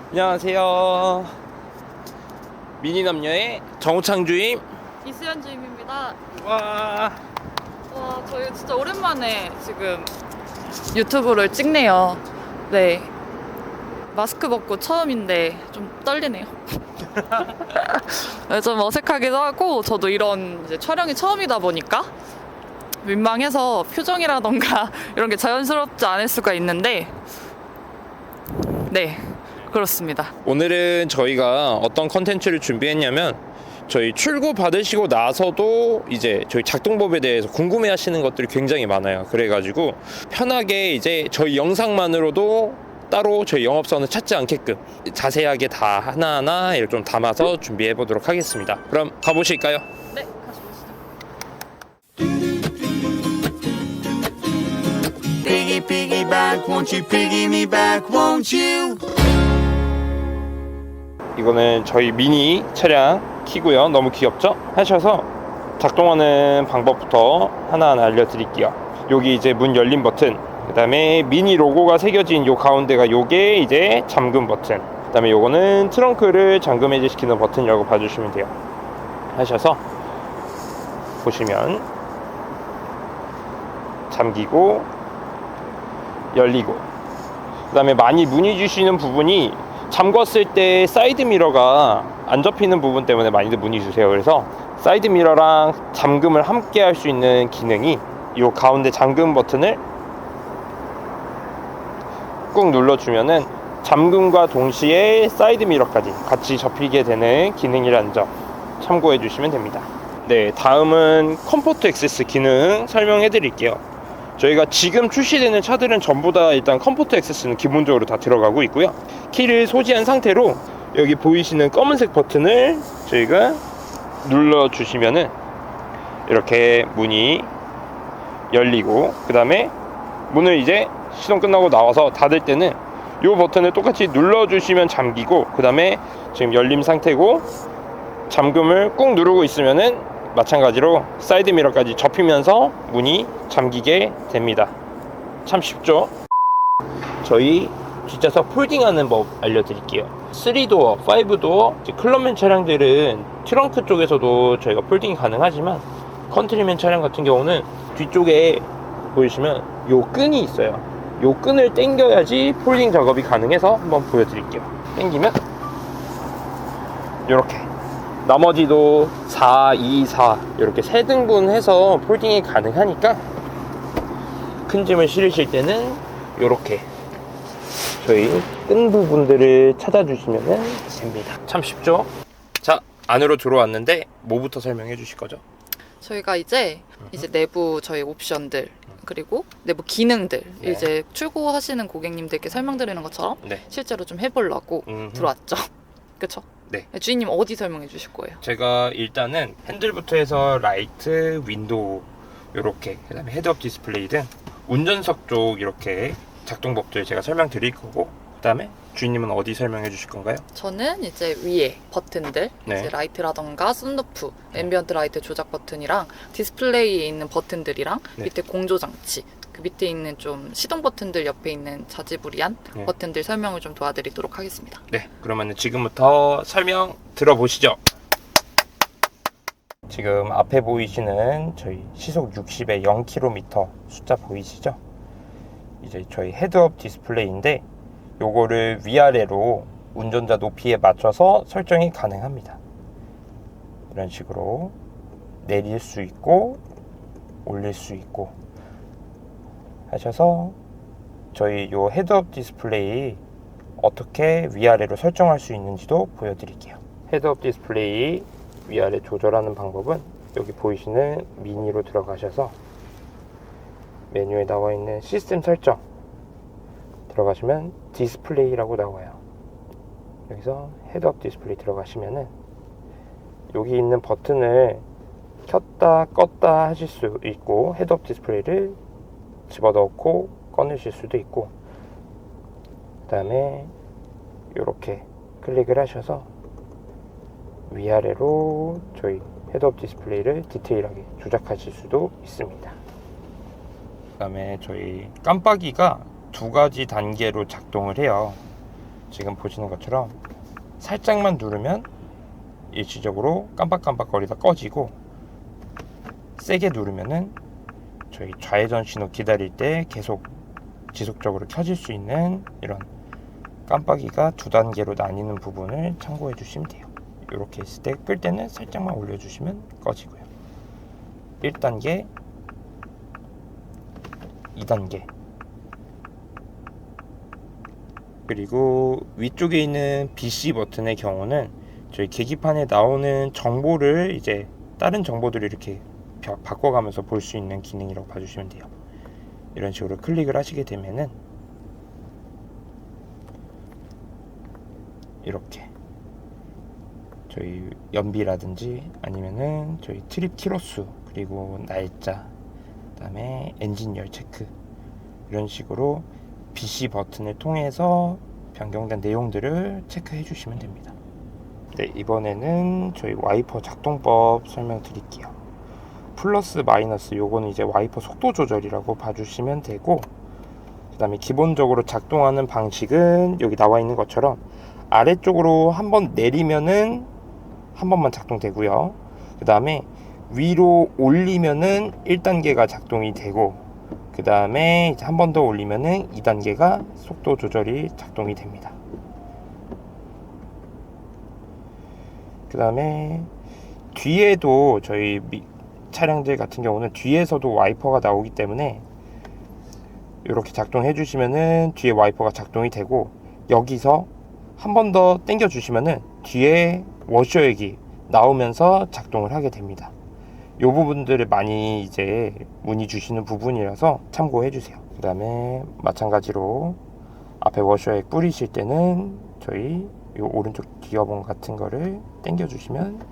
안녕하세요. 미니남녀의 정우창 주임. 이수연 주임입니다. 와. 와, 저희 진짜 오랜만에 지금 유튜브를 찍네요. 네. 마스크 벗고 처음인데 좀 떨리네요. 네, 좀 어색하기도 하고, 저도 이런 이제 촬영이 처음이다 보니까 민망해서 표정이라던가 이런 게 자연스럽지 않을 수가 있는데, 네, 그렇습니다. 오늘은 저희가 어떤 컨텐츠를 준비했냐면, 저희 출고 받으시고 나서도 이제 저희 작동법에 대해서 궁금해 하시는 것들이 굉장히 많아요. 그래가지고 편하게 이제 저희 영상만으로도 따로 저희 영업선을 찾지 않게끔 자세하게 다 하나하나 이렇게 좀 담아서 준비해 보도록 하겠습니다. 그럼 가보실까요? 네, 가시보시죠. Piggy, piggyback, won't you piggy me back, won't you? 이거는 저희 미니 차량 키고요. 너무 귀엽죠? 하셔서 작동하는 방법부터 하나하나 알려드릴게요. 여기 이제 문 열림 버튼, 그 다음에 미니 로고가 새겨진 요 가운데가 요게 이제 잠금 버튼, 그 다음에 요거는 트렁크를 잠금 해제시키는 버튼이라고 봐주시면 돼요. 하셔서 보시면 잠기고 열리고, 그 다음에 많이 문의 주시는 부분이 잠궜을 때 사이드 미러가 안 접히는 부분 때문에 많이들 문의 주세요. 그래서 사이드 미러랑 잠금을 함께 할 수 있는 기능이 이 가운데 잠금 버튼을 꾹 눌러주면은 잠금과 동시에 사이드 미러까지 같이 접히게 되는 기능이라는 점 참고해 주시면 됩니다. 네, 다음은 컴포트 액세스 기능 설명해 드릴게요. 저희가 지금 출시되는 차들은 전부 다 일단 컴포트 액세스는 기본적으로 다 들어가고 있고요. 키를 소지한 상태로 여기 보이시는 검은색 버튼을 저희가 눌러주시면은 이렇게 문이 열리고, 그 다음에 문을 이제 시동 끝나고 나와서 닫을 때는 이 버튼을 똑같이 눌러주시면 잠기고, 그 다음에 지금 열림 상태고 잠금을 꾹 누르고 있으면은 마찬가지로 사이드 미러까지 접히면서 문이 잠기게 됩니다. 참 쉽죠? 저희 뒷좌석 폴딩하는 법 알려드릴게요. 3도어, 5도어, 클럽맨 차량들은 트렁크 쪽에서도 저희가 폴딩이 가능하지만 컨트리맨 차량 같은 경우는 뒤쪽에 보이시면 요 끈이 있어요. 요 끈을 당겨야지 폴딩 작업이 가능해서 한번 보여드릴게요. 당기면 요렇게, 나머지도 4, 2, 4 이렇게 세 등분 해서 폴딩이 가능하니까 큰 짐을 실으실 때는 이렇게 저희 끈 부분들을 찾아주시면 됩니다. 참 쉽죠? 자, 안으로 들어왔는데 뭐부터 설명해 주실 거죠? 저희가 이제 내부 저희 옵션들, 그리고 내부 기능들, 네. 이제 출고하시는 고객님들께 설명드리는 것처럼 네. 실제로 좀 해보려고 들어왔죠. 그쵸? 네. 주인님 어디 설명해 주실 거예요? 제가 일단은 핸들부터 해서 라이트, 윈도우 요렇게, 그 다음에 헤드업 디스플레이 등 운전석 쪽 이렇게 작동법들 제가 설명드릴 거고, 그 다음에 주인님은 어디 설명해 주실 건가요? 저는 이제 위에 버튼들, 네. 이제 라이트라던가 sunroof, 앰비언트 라이트 조작 버튼이랑 디스플레이에 있는 버튼들이랑 네. 밑에 공조 장치, 그 밑에 있는 좀 시동 버튼들 옆에 있는 자지부리한 네. 버튼들 설명을 좀 도와드리도록 하겠습니다. 네, 그러면 지금부터 설명 들어보시죠. 지금 앞에 보이시는 저희 시속 60에 0km 숫자 보이시죠? 이제 저희 헤드업 디스플레이인데 요거를 위아래로 운전자 높이에 맞춰서 설정이 가능합니다. 이런 식으로 내릴 수 있고 올릴 수 있고 하셔서 저희 요 헤드업 디스플레이 어떻게 위아래로 설정할 수 있는지도 보여드릴게요. 헤드업 디스플레이 위아래 조절하는 방법은 여기 보이시는 미니로 들어가셔서 메뉴에 나와 있는 시스템 설정 들어가시면 디스플레이라고 나와요. 여기서 헤드업 디스플레이 들어가시면은 여기 있는 버튼을 켰다 껐다 하실 수 있고, 헤드업 디스플레이를 집어넣고 꺼내실 수도 있고, 그 다음에 이렇게 클릭을 하셔서 위아래로 저희 헤드업 디스플레이를 디테일하게 조작하실 수도 있습니다. 그 다음에 저희 깜빡이가 두 가지 단계로 작동을 해요. 지금 보시는 것처럼 살짝만 누르면 일시적으로 깜빡깜빡거리다 꺼지고, 세게 누르면은 저희 좌회전 신호 기다릴 때 계속 지속적으로 켜질 수 있는 이런 깜빡이가 두 단계로 나뉘는 부분을 참고해 주시면 돼요. 이렇게 했을 때 끌 때는 살짝만 올려주시면 꺼지고요. 1단계, 2단계, 그리고 위쪽에 있는 BC 버튼의 경우는 저희 계기판에 나오는 정보를 이제 다른 정보들을 이렇게 바꿔가면서 볼 수 있는 기능이라고 봐주시면 돼요. 이런 식으로 클릭을 하시게 되면은 이렇게 저희 연비라든지 아니면은 저희 트립 키로수, 그리고 날짜, 그 다음에 엔진열 체크, 이런 식으로 BC 버튼을 통해서 변경된 내용들을 체크해 주시면 됩니다. 네, 이번에는 저희 와이퍼 작동법 설명드릴게요. 플러스 마이너스, 요거는 이제 와이퍼 속도 조절이라고 봐주시면 되고, 그 다음에 기본적으로 작동하는 방식은 여기 나와 있는 것처럼 아래쪽으로 한번 내리면은 한 번만 작동되고요. 그 다음에 위로 올리면은 1단계가 작동이 되고, 그 다음에 이제 한 번 더 올리면은 2단계가 속도 조절이 작동이 됩니다. 그 다음에 뒤에도 저희 차량들 같은 경우는 뒤에서도 와이퍼가 나오기 때문에 이렇게 작동해 주시면은 뒤에 와이퍼가 작동이 되고, 여기서 한 번 더 당겨 주시면은 뒤에 워셔액이 나오면서 작동을 하게 됩니다. 이 부분들을 많이 이제 문의 주시는 부분이라서 참고해 주세요. 그 다음에 마찬가지로 앞에 워셔액 뿌리실 때는 저희 이 오른쪽 기어봉 같은 거를 당겨 주시면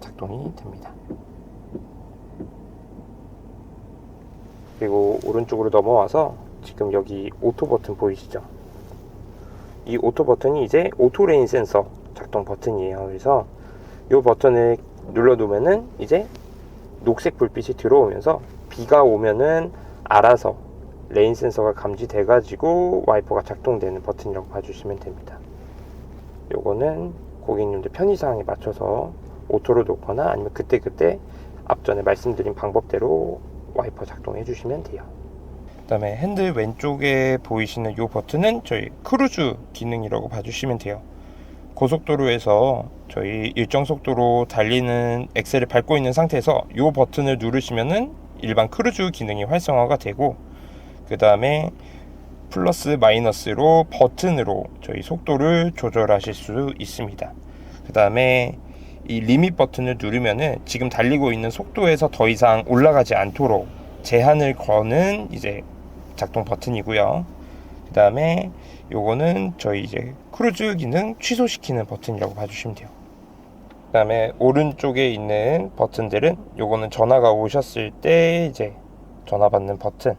작동이 됩니다. 그리고 오른쪽으로 넘어와서 지금 여기 오토 버튼 보이시죠? 이 오토 버튼이 이제 오토 레인 센서 작동 버튼이에요. 그래서 이 버튼을 눌러 놓으면은 이제 녹색 불빛이 들어오면서 비가 오면은 알아서 레인 센서가 감지돼 가지고 와이퍼가 작동되는 버튼이라고 봐주시면 됩니다. 요거는 고객님들 편의사항에 맞춰서 오토로 놓거나 아니면 그때그때 앞전에 말씀드린 방법대로 와이퍼 작동해 주시면 돼요. 그 다음에 핸들 왼쪽에 보이시는 이 버튼은 저희 크루즈 기능이라고 봐주시면 돼요. 고속도로에서 저희 일정 속도로 달리는 엑셀을 밟고 있는 상태에서 이 버튼을 누르시면은 일반 크루즈 기능이 활성화가 되고, 그 다음에 플러스 마이너스로 버튼으로 저희 속도를 조절하실 수 있습니다. 그 다음에 이 리밋 버튼을 누르면은 지금 달리고 있는 속도에서 더 이상 올라가지 않도록 제한을 거는 이제 작동 버튼이고요. 그 다음에 요거는 저희 이제 크루즈 기능 취소시키는 버튼이라고 봐주시면 돼요. 그 다음에 오른쪽에 있는 버튼들은 요거는 전화가 오셨을 때 이제 전화 받는 버튼,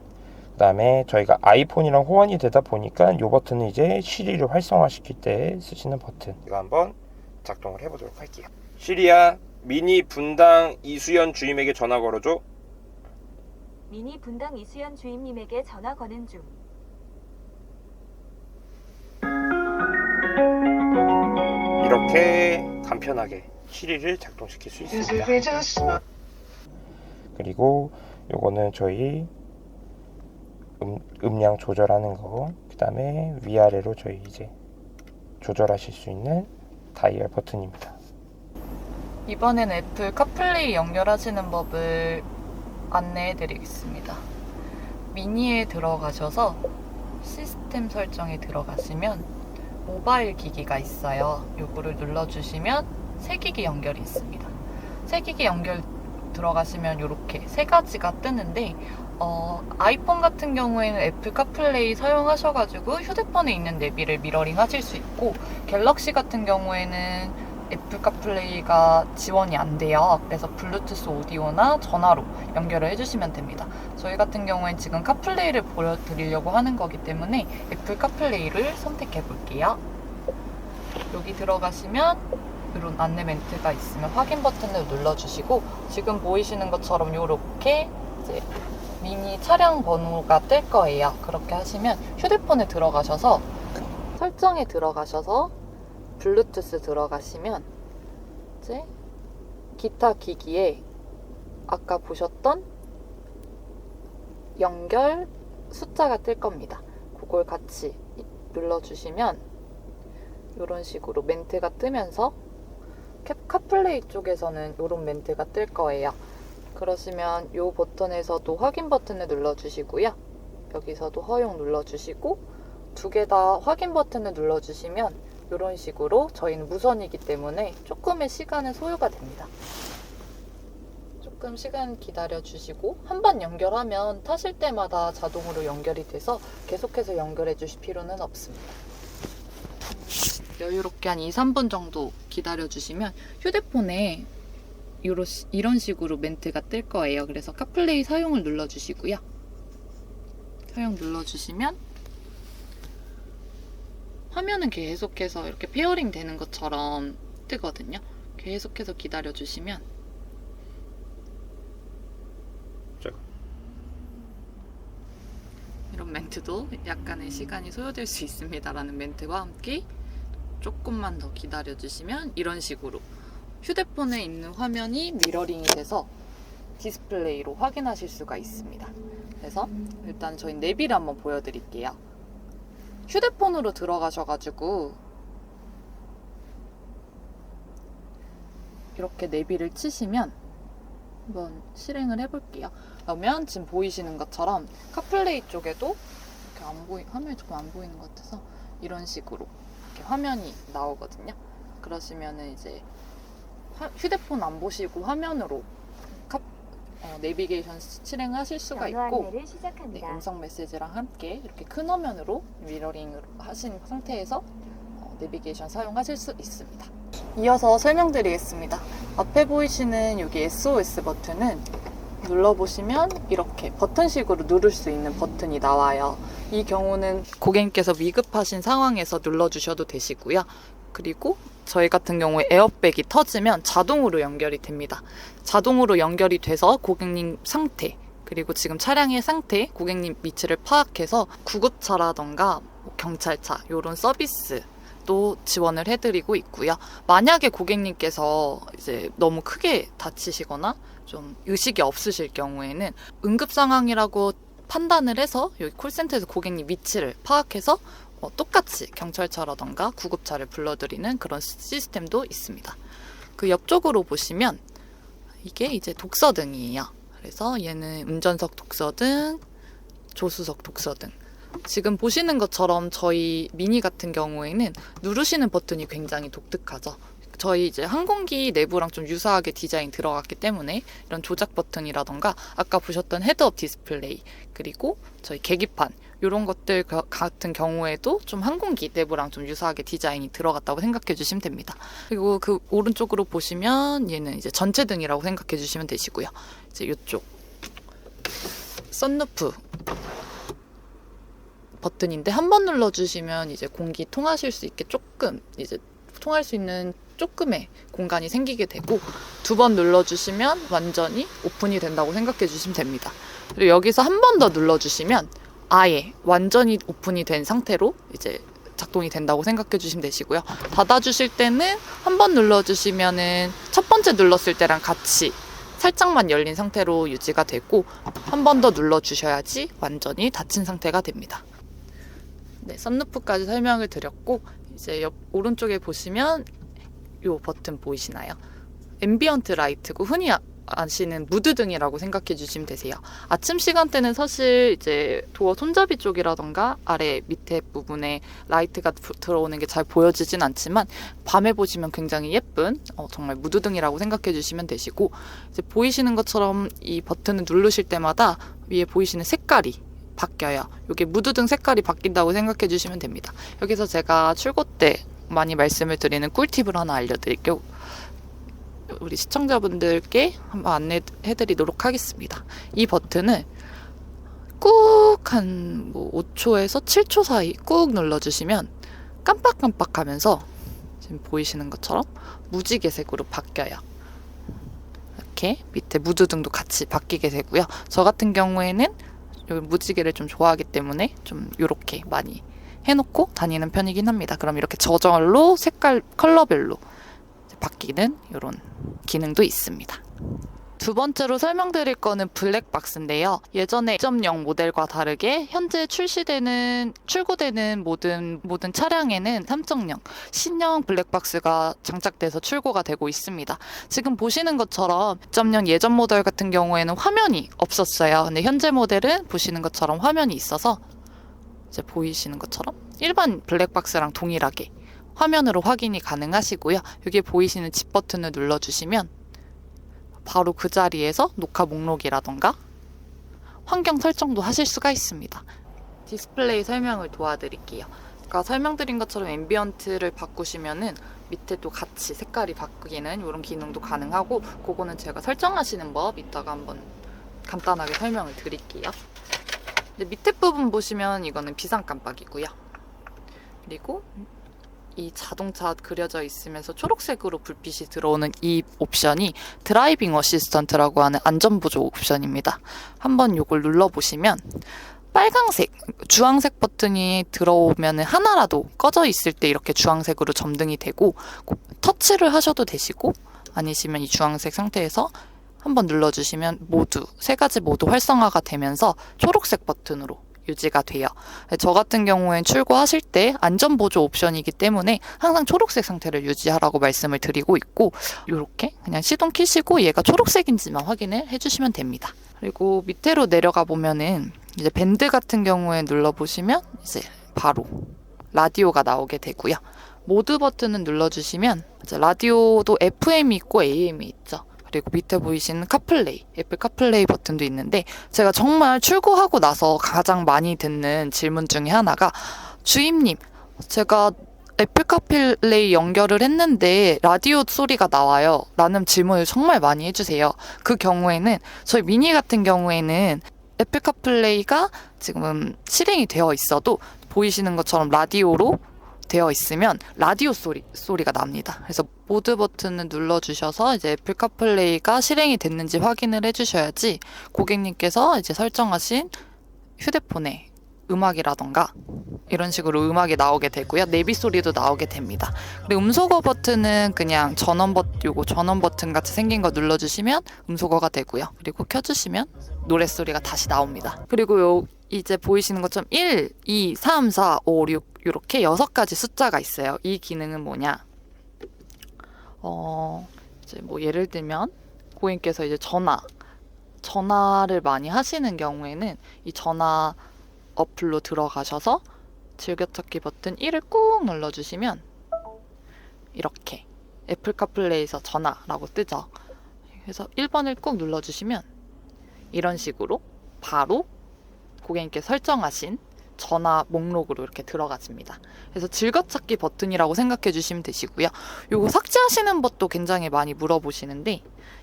그 다음에 저희가 아이폰이랑 호환이 되다 보니까 요 버튼은 이제 시리를 활성화시킬 때 쓰시는 버튼. 이거 한번 작동을 해보도록 할게요. 시리야, 미니 분당 이수연 주임에게 전화 걸어줘. 미니 분당 이수연 주임님에게 전화 거는 중. 이렇게 간편하게 시리를 작동시킬 수 있습니다. 그리고 요거는 저희 음량 조절하는 거, 그 다음에 위아래로 저희 이제 조절하실 수 있는 다이얼 버튼입니다. 이번에는 애플 카플레이 연결하시는 법을 안내해 드리겠습니다. 미니에 들어가셔서 시스템 설정에 들어가시면 모바일 기기가 있어요. 요거를 눌러주시면 새 기기 연결이 있습니다. 새 기기 연결 들어가시면 이렇게 세 가지가 뜨는데, 아이폰 같은 경우에는 애플 카플레이 사용하셔가지고 휴대폰에 있는 내비를 미러링 하실 수 있고, 갤럭시 같은 경우에는 애플 카플레이가 지원이 안 돼요. 그래서 블루투스 오디오나 전화로 연결을 해주시면 됩니다. 저희 같은 경우엔 지금 카플레이를 보여드리려고 하는 거기 때문에 애플 카플레이를 선택해 볼게요. 여기 들어가시면 이런 안내 멘트가 있으면 확인 버튼을 눌러주시고, 지금 보이시는 것처럼 이렇게 이제 미니 차량 번호가 뜰 거예요. 그렇게 하시면 휴대폰에 들어가셔서 설정에 들어가셔서 블루투스 들어가시면 이제 기타 기기에 아까 보셨던 연결 숫자가 뜰 겁니다. 그걸 같이 눌러주시면 이런 식으로 멘트가 뜨면서 카플레이 쪽에서는 이런 멘트가 뜰 거예요. 그러시면 이 버튼에서도 확인 버튼을 눌러주시고요. 여기서도 허용 눌러주시고 두 개 다 확인 버튼을 눌러주시면 이런 식으로 저희는 무선이기 때문에 조금의 시간은 소요가 됩니다. 조금 시간 기다려주시고 한 번 연결하면 타실 때마다 자동으로 연결이 돼서 계속해서 연결해 주실 필요는 없습니다. 여유롭게 한 2, 3분 정도 기다려주시면 휴대폰에 이런 식으로 멘트가 뜰 거예요. 그래서 카플레이 사용을 눌러주시고요. 사용 눌러주시면 화면은 계속해서 이렇게 페어링 되는 것처럼 뜨거든요. 계속해서 기다려주시면 이런 멘트도 약간의 시간이 소요될 수 있습니다라는 멘트와 함께 조금만 더 기다려주시면 이런 식으로 휴대폰에 있는 화면이 미러링이 돼서 디스플레이로 확인하실 수가 있습니다. 그래서 일단 저희 내비를 한번 보여드릴게요. 휴대폰으로 들어가셔가지고 이렇게 내비를 치시면 한번 실행을 해볼게요. 그러면 지금 보이시는 것처럼 카플레이 쪽에도 이렇게 화면이 조금 안 보이는 것 같아서 이런 식으로 이렇게 화면이 나오거든요. 그러시면은 이제 휴대폰 안 보시고 화면으로 내비게이션 실행하실 수가 있고 네, 음성 메시지랑 함께 이렇게 큰 화면으로 미러링을 하신 상태에서 내비게이션 사용하실 수 있습니다. 이어서 설명드리겠습니다. 앞에 보이시는 여기 SOS 버튼은 눌러보시면 이렇게 버튼식으로 누를 수 있는 버튼이 나와요. 이 경우는 고객님께서 위급하신 상황에서 눌러주셔도 되시고요. 그리고 저희 같은 경우에 에어백이 터지면 자동으로 연결이 됩니다. 자동으로 연결이 돼서 고객님 상태, 그리고 지금 차량의 상태, 고객님 위치를 파악해서 구급차라던가 경찰차 이런 서비스도 지원을 해드리고 있고요. 만약에 고객님께서 이제 너무 크게 다치시거나 좀 의식이 없으실 경우에는 응급 상황이라고 판단을 해서 여기 콜센터에서 고객님 위치를 파악해서 똑같이 경찰차라던가 구급차를 불러드리는 그런 시스템도 있습니다. 그 옆쪽으로 보시면 이게 이제 독서등이에요. 그래서 얘는 운전석 독서등, 조수석 독서등. 지금 보시는 것처럼 저희 미니 같은 경우에는 누르시는 버튼이 굉장히 독특하죠. 저희 이제 항공기 내부랑 좀 유사하게 디자인 들어갔기 때문에 이런 조작 버튼이라던가 아까 보셨던 헤드업 디스플레이, 그리고 저희 계기판 이런 것들 같은 경우에도 좀 항공기 내부랑 좀 유사하게 디자인이 들어갔다고 생각해 주시면 됩니다. 그리고 그 오른쪽으로 보시면 얘는 이제 전체등이라고 생각해 주시면 되시고요. 이제 이쪽 썬루프 버튼인데 한 번 눌러주시면 이제 공기 통하실 수 있게 조금 이제 통할 수 있는 조금의 공간이 생기게 되고, 두 번 눌러주시면 완전히 오픈이 된다고 생각해 주시면 됩니다. 그리고 여기서 한 번 더 눌러주시면 아예 완전히 오픈이 된 상태로 이제 작동이 된다고 생각해 주시면 되시고요. 닫아주실 때는 한 번 눌러주시면은 첫 번째 눌렀을 때랑 같이 살짝만 열린 상태로 유지가 되고, 한 번 더 눌러주셔야지 완전히 닫힌 상태가 됩니다. 네, 썬루프까지 설명을 드렸고, 이제 오른쪽에 보시면 이 버튼 보이시나요? 앰비언트 라이트고 흔히 아시는 무드등이라고 생각해 주시면 되세요. 아침 시간대는 사실 이제 도어 손잡이 쪽이라던가 아래 밑에 부분에 라이트가 들어오는 게 잘 보여지진 않지만 밤에 보시면 굉장히 예쁜 정말 무드등이라고 생각해 주시면 되시고, 이제 보이시는 것처럼 이 버튼을 누르실 때마다 위에 보이시는 색깔이 바뀌어요. 이게 무드등 색깔이 바뀐다고 생각해 주시면 됩니다. 여기서 제가 출고 때 많이 말씀을 드리는 꿀팁을 하나 알려드릴게요. 우리 시청자분들께 한번 안내해드리도록 하겠습니다. 이 버튼을 꾹 한 5초에서 7초 사이 꾹 눌러주시면 깜빡깜빡하면서 지금 보이시는 것처럼 무지개색으로 바뀌어요. 이렇게 밑에 무드등도 같이 바뀌게 되고요. 저 같은 경우에는 여기 무지개를 좀 좋아하기 때문에 좀 이렇게 많이 해놓고 다니는 편이긴 합니다. 그럼 이렇게 저절로 색깔 컬러별로 바뀌는 이런 기능도 있습니다. 두 번째로 설명드릴 거는 블랙박스인데요. 예전에 2.0 모델과 다르게 현재 출고되는 모든 차량에는 3.0 신형 블랙박스가 장착돼서 출고가 되고 있습니다. 지금 보시는 것처럼 2.0 예전 모델 같은 경우에는 화면이 없었어요. 근데 현재 모델은 보시는 것처럼 화면이 있어서 이제 보이시는 것처럼 일반 블랙박스랑 동일하게 화면으로 확인이 가능하시고요. 여기에 보이시는 집 버튼을 눌러주시면 바로 그 자리에서 녹화 목록이라던가 환경 설정도 하실 수가 있습니다. 디스플레이 설명을 도와드릴게요. 아까 설명드린 것처럼 앰비언트를 바꾸시면은 밑에도 같이 색깔이 바뀌는 이런 기능도 가능하고, 그거는 제가 설정하시는 법 이따가 한번 간단하게 설명을 드릴게요. 근데 밑에 부분 보시면 이거는 비상 깜빡이고요. 그리고 이 자동차 그려져 있으면서 초록색으로 불빛이 들어오는 이 옵션이 드라이빙 어시스턴트라고 하는 안전보조 옵션입니다. 한번 이걸 눌러보시면 빨강색, 주황색 버튼이 들어오면 하나라도 꺼져 있을 때 이렇게 주황색으로 점등이 되고, 터치를 하셔도 되시고 아니시면 이 주황색 상태에서 한번 눌러주시면 모두 세 가지 모두 활성화가 되면서 초록색 버튼으로 유지가 돼요. 저 같은 경우엔 출고하실 때 안전보조 옵션이기 때문에 항상 초록색 상태를 유지하라고 말씀을 드리고 있고, 이렇게 그냥 시동 켜시고 얘가 초록색인지만 확인을 해주시면 됩니다. 그리고 밑으로 내려가 보면은 이제 밴드 같은 경우에 눌러보시면 이제 바로 라디오가 나오게 되고요. 모드 버튼을 눌러주시면 이제 라디오도 FM이 있고 AM이 있죠. 그리고 밑에 보이시는 카플레이, 애플 카플레이 버튼도 있는데, 제가 정말 출고하고 나서 가장 많이 듣는 질문 중에 하나가, 주임님, 제가 애플 카플레이 연결을 했는데 라디오 소리가 나와요 라는 질문을 정말 많이 해주세요. 그 경우에는 저희 미니 같은 경우에는 애플 카플레이가 지금 실행이 되어 있어도 보이시는 것처럼 라디오로 되어 있으면 라디오 소리가 납니다. 그래서 모드 버튼을 눌러주셔서 이제 애플 카플레이가 실행이 됐는지 확인을 해주셔야지 고객님께서 이제 설정하신 휴대폰에 음악이라던가 이런 식으로 음악이 나오게 되고요. 내비 소리도 나오게 됩니다. 그리고 음소거 버튼은 그냥 전원 버튼 같이 생긴 거 눌러주시면 음소거가 되고요. 그리고 켜주시면 노래 소리가 다시 나옵니다. 그리고 이제 보이시는 것처럼 1, 2, 3, 4, 5, 6 이렇게 6가지 숫자가 있어요. 이 기능은 뭐냐? 이제 뭐 예를 들면 고객님께서 이제 전화를 많이 하시는 경우에는 이 전화 어플로 들어가셔서 즐겨찾기 버튼 1을 꾹 눌러주시면 이렇게 애플 카플레이에서 전화라고 뜨죠. 그래서 1번을 꾹 눌러주시면 이런 식으로 바로 고객님께 설정하신 전화 목록으로 이렇게 들어가집니다. 그래서 즐겨찾기 버튼이라고 생각해 주시면 되시고요. 요거 삭제하시는 것도 굉장히 많이 물어보시는데,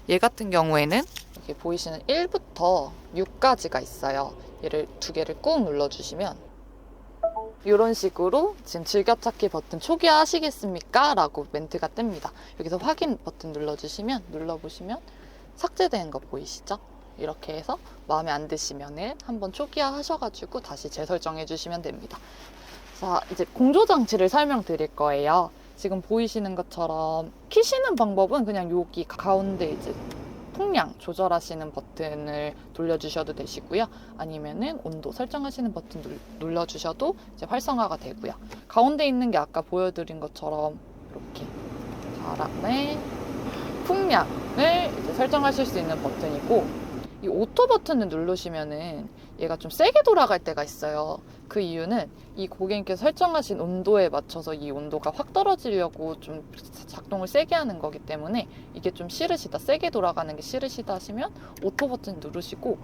얘 같은 경우에는 이렇게 보이시는 1부터 6까지가 있어요. 얘를 2개를 꾹 눌러주시면 이런 식으로 지금 즐겨찾기 버튼 초기화하시겠습니까? 라고 멘트가 뜹니다. 여기서 확인 버튼 눌러보시면 삭제된 거 보이시죠? 이렇게 해서 마음에 안 드시면은 한번 초기화 하셔가지고 다시 재설정해 주시면 됩니다. 자, 이제 공조 장치를 설명드릴 거예요. 지금 보이시는 것처럼 키시는 방법은 그냥 여기 가운데 이제 풍량 조절하시는 버튼을 돌려주셔도 되시고요. 아니면은 온도 설정하시는 버튼 눌러주셔도 이제 활성화가 되고요. 가운데 있는 게 아까 보여드린 것처럼 이렇게 바람의 풍량을 이제 설정하실 수 있는 버튼이고, 이 오토 버튼을 누르시면은 얘가 좀 세게 돌아갈 때가 있어요. 그 이유는 이 고객님께서 설정하신 온도에 맞춰서 이 온도가 확 떨어지려고 좀 작동을 세게 하는 거기 때문에 이게 좀 싫으시다, 세게 돌아가는 게 싫으시다 하시면 오토 버튼 누르시고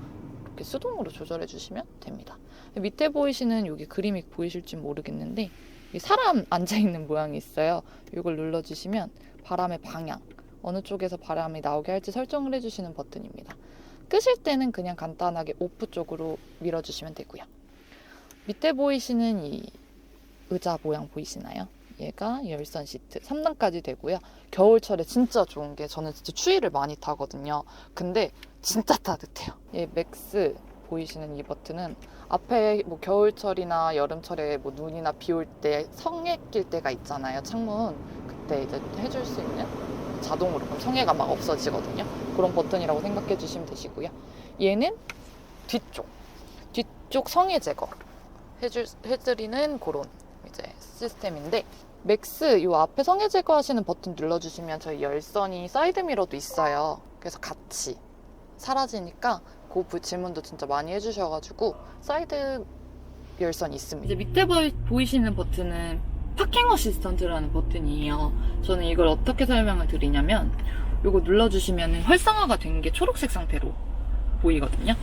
이렇게 수동으로 조절해 주시면 됩니다. 밑에 보이시는 여기 그림이 보이실지 모르겠는데 이 사람 앉아있는 모양이 있어요. 이걸 눌러주시면 바람의 방향, 어느 쪽에서 바람이 나오게 할지 설정을 해주시는 버튼입니다. 끄실 때는 그냥 간단하게 오프 쪽으로 밀어주시면 되고요. 밑에 보이시는 이 의자 모양 보이시나요? 얘가 열선 시트 3단까지 되고요. 겨울철에 진짜 좋은 게, 저는 진짜 추위를 많이 타거든요. 근데 진짜 따뜻해요. 얘 맥스 보이시는 이 버튼은 앞에 뭐 겨울철이나 여름철에 뭐 눈이나 비 올 때 성에 낄 때가 있잖아요. 창문 그때 이제 해줄 수 있는 자동으로 그럼 성에가 막 없어지거든요. 그런 버튼이라고 생각해 주시면 되시고요. 얘는 뒤쪽 성에 제거 해드리는 그런 이제 시스템인데 맥스 이 앞에 성에 제거하시는 버튼 눌러주시면 저희 열선이 사이드 미러도 있어요. 그래서 같이 사라지니까 그 질문도 진짜 많이 해주셔가지고 사이드 열선이 있습니다. 이제 밑에 보이시는 버튼은 파킹 어시스턴트라는 버튼이에요. 저는 이걸 어떻게 설명을 드리냐면 이거 눌러주시면 활성화가 된 게 초록색 상태로 보이거든요.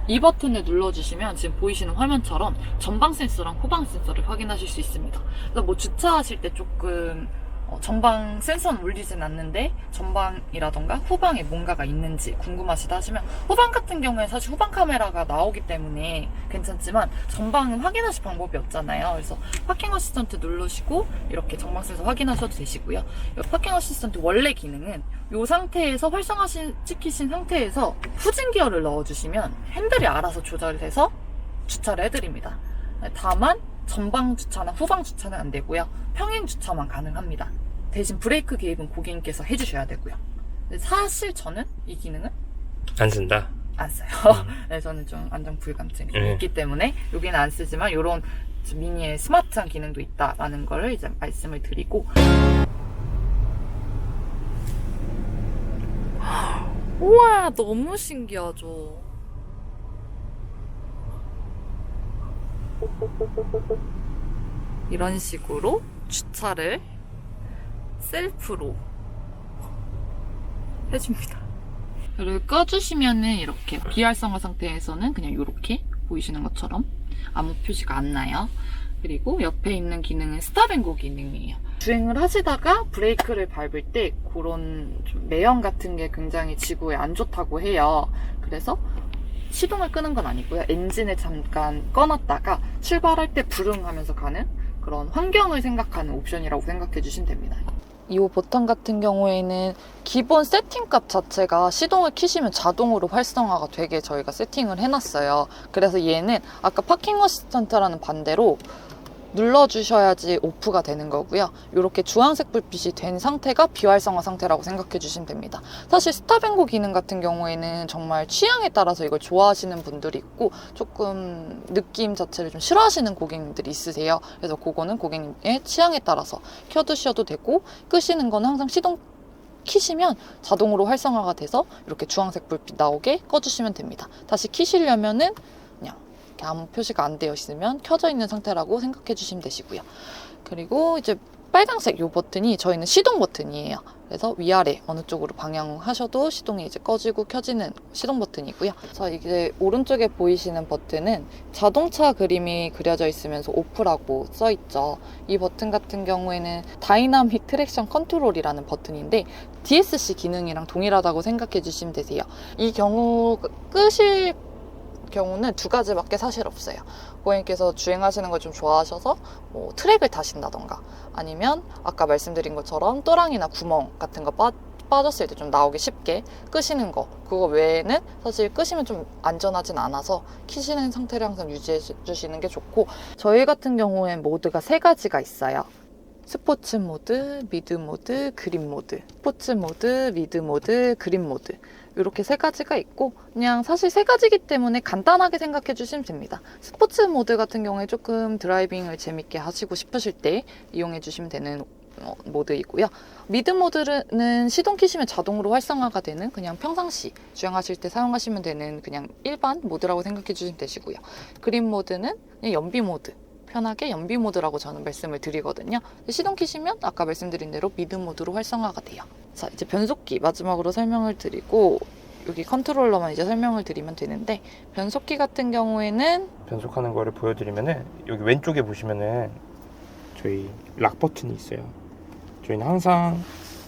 이 버튼을 눌러주시면 지금 보이시는 화면처럼 전방 센서랑 후방 센서를 확인하실 수 있습니다. 그래서 뭐 주차하실 때 조금 전방 센서는 울리진 않는데 전방이라던가 후방에 뭔가가 있는지 궁금하시다 하시면 후방 같은 경우에 사실 후방 카메라가 나오기 때문에 괜찮지만 전방은 확인하실 방법이 없잖아요. 그래서 파킹 어시스턴트 누르시고 이렇게 전방 센서 확인하셔도 되시고요. 파킹 어시스턴트 원래 기능은 이 상태에서 활성화 시키신 상태에서 후진 기어를 넣어주시면 핸들이 알아서 조절돼서 주차를 해드립니다. 다만 전방 주차나 후방 주차는 안 되고요. 평행 주차만 가능합니다. 대신 브레이크 개입은 고객님께서 해주셔야 되고요. 근데 사실 저는 이 기능은 안 쓴다. 안 써요. 네, 저는 좀 안정 불감증이 있기 때문에 여기는 안 쓰지만 이런 미니의 스마트한 기능도 있다라는 걸 이제 말씀을 드리고 우와 너무 신기하죠. 이런 식으로 주차를 셀프로 해줍니다. 이를 꺼주시면은 이렇게 비활성화 상태에서는 그냥 이렇게 보이시는 것처럼 아무 표시가 안 나요. 그리고 옆에 있는 기능은 스탑앤고 기능이에요. 주행을 하시다가 브레이크를 밟을 때 그런 좀 매연 같은 게 굉장히 지구에 안 좋다고 해요. 그래서 시동을 끄는 건 아니고요. 엔진을 잠깐 꺼놨다가 출발할 때 부릉 하면서 가는 그런 환경을 생각하는 옵션이라고 생각해 주시면 됩니다. 이 버튼 같은 경우에는 기본 세팅값 자체가 시동을 켜시면 자동으로 활성화가 되게 저희가 세팅을 해놨어요. 그래서 얘는 아까 파킹 어시스턴트라는 반대로 눌러주셔야지 오프가 되는 거고요. 이렇게 주황색 불빛이 된 상태가 비활성화 상태라고 생각해 주시면 됩니다. 사실 스탑앤고 기능 같은 경우에는 정말 취향에 따라서 이걸 좋아하시는 분들이 있고 조금 느낌 자체를 좀 싫어하시는 고객님들이 있으세요. 그래서 그거는 고객님의 취향에 따라서 켜두셔도 되고 끄시는 건 항상 시동 키시면 자동으로 활성화가 돼서 이렇게 주황색 불빛 나오게 꺼주시면 됩니다. 다시 키시려면은 그냥 아무 표시가 안 되어 있으면 켜져 있는 상태라고 생각해 주시면 되시고요. 그리고 이제 빨간색 이 버튼이 저희는 시동 버튼이에요. 그래서 위아래 어느 쪽으로 방향하셔도 시동이 이제 꺼지고 켜지는 시동 버튼이고요. 자, 이제 오른쪽에 보이시는 버튼은 자동차 그림이 그려져 있으면서 오프라고 써 있죠. 이 버튼 같은 경우에는 다이나믹 트랙션 컨트롤이라는 버튼인데 DSC 기능이랑 동일하다고 생각해 주시면 되세요. 이 경우 끄실 경우는 두 가지밖에 사실 없어요. 고객님께서 주행하시는 걸 좀 좋아하셔서 뭐 트랙을 타신다던가 아니면 아까 말씀드린 것처럼 또랑이나 구멍 같은 거 빠졌을 때 좀 나오기 쉽게 끄시는 거, 그거 외에는 사실 끄시면 좀 안전하진 않아서 키시는 상태를 항상 유지해 주시는 게 좋고, 저희 같은 경우엔 모드가 3가지가 있어요. 스포츠 모드, 미드 모드, 그린 모드. 스포츠 모드, 미드 모드, 그린 모드. 이렇게 3가지가 있고 그냥 사실 3가지이기 때문에 간단하게 생각해 주시면 됩니다. 스포츠 모드 같은 경우에 조금 드라이빙을 재밌게 하시고 싶으실 때 이용해 주시면 되는 모드이고요. 미드 모드는 시동 켜시면 자동으로 활성화가 되는 그냥 평상시 주행하실 때 사용하시면 되는 그냥 일반 모드라고 생각해 주시면 되시고요. 그린 모드는 그냥 연비 모드. 편하게 연비 모드라고 저는 말씀을 드리거든요. 시동 켜시면 아까 말씀드린 대로 미드 모드로 활성화가 돼요. 자, 이제 변속기 마지막으로 설명을 드리고 여기 컨트롤러만 이제 설명을 드리면 되는데, 변속기 같은 경우에는 변속하는 거를 보여드리면은 여기 왼쪽에 보시면은 저희 락 버튼이 있어요. 저희는 항상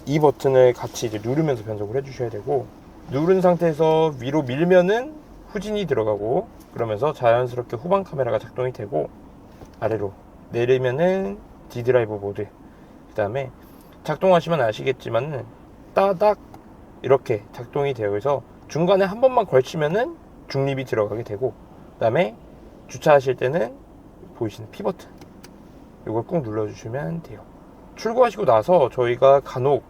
이 버튼을 같이 이제 누르면서 변속을 해주셔야 되고, 누른 상태에서 위로 밀면은 후진이 들어가고 그러면서 자연스럽게 후방 카메라가 작동이 되고, 아래로 내리면은 D드라이브 모드. 그 다음에 작동하시면 아시겠지만 따닥 이렇게 작동이 되어 있어서 중간에 한 번만 걸치면은 중립이 들어가게 되고, 그 다음에 주차하실 때는 보이시는 P 버튼 이걸 꾹 눌러주시면 돼요. 출고하시고 나서 저희가 간혹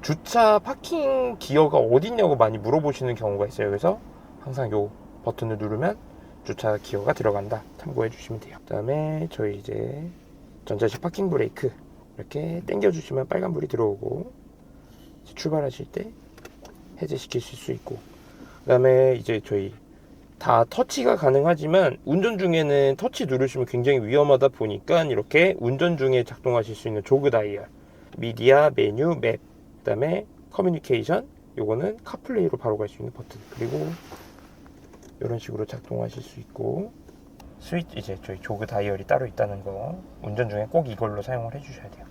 주차 파킹 기어가 어딨냐고 많이 물어보시는 경우가 있어요. 그래서 항상 요 버튼을 누르면 주차 기어가 들어간다 참고해 주시면 돼요. 그 다음에 저희 이제 전자식 파킹 브레이크 이렇게 당겨 주시면 빨간불이 들어오고 출발하실 때 해제시키실 수 있고, 그 다음에 이제 저희 다 터치가 가능하지만 운전 중에는 터치 누르시면 굉장히 위험하다 보니까 이렇게 운전 중에 작동하실 수 있는 조그 다이얼, 미디어, 메뉴, 맵, 그 다음에 커뮤니케이션, 요거는 카플레이로 바로 갈 수 있는 버튼, 그리고 이런 식으로 작동하실 수 있고, 스위치 이제 저희 조그 다이얼이 따로 있다는 거 운전 중에 꼭 이걸로 사용을 해주셔야 돼요.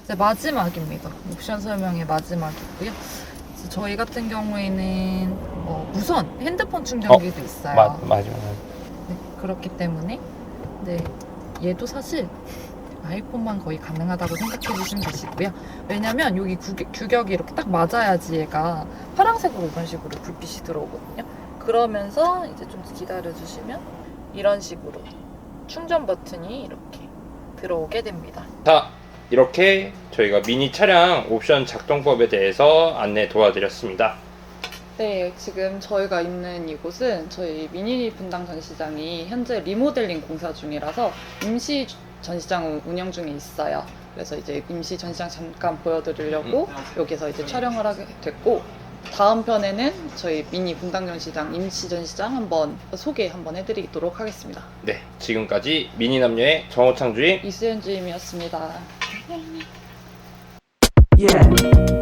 이제 마지막입니다. 옵션 설명의 마지막이고요. 이제 저희 같은 경우에는 무선 핸드폰 충전기도 있어요. 맞아요. 네, 그렇기 때문에 네, 얘도 사실 아이폰만 거의 가능하다고 생각해 주시면 되시고요. 왜냐면 여기 규격이 이렇게 딱 맞아야지 얘가 파란색으로 이런 식으로 불빛이 들어오거든요. 그러면서 이제 좀 기다려 주시면 이런 식으로 충전 버튼이 이렇게 들어오게 됩니다. 자, 이렇게 저희가 미니 차량 옵션 작동법에 대해서 안내 도와드렸습니다. 네, 지금 저희가 있는 이곳은 저희 미니 분당 전시장이 현재 리모델링 공사 중이라서 임시 전시장을 운영 중에 있어요. 그래서 이제 임시 전시장 잠깐 보여드리려고 여기서 이제 촬영을 하게 됐고, 다음 편에는 저희 미니 분당 전시장 임시 전시장 한번 소개 한번 해드리도록 하겠습니다. 네, 지금까지 미니 남녀의 정호창 주임 이수연 주임이었습니다. Yeah.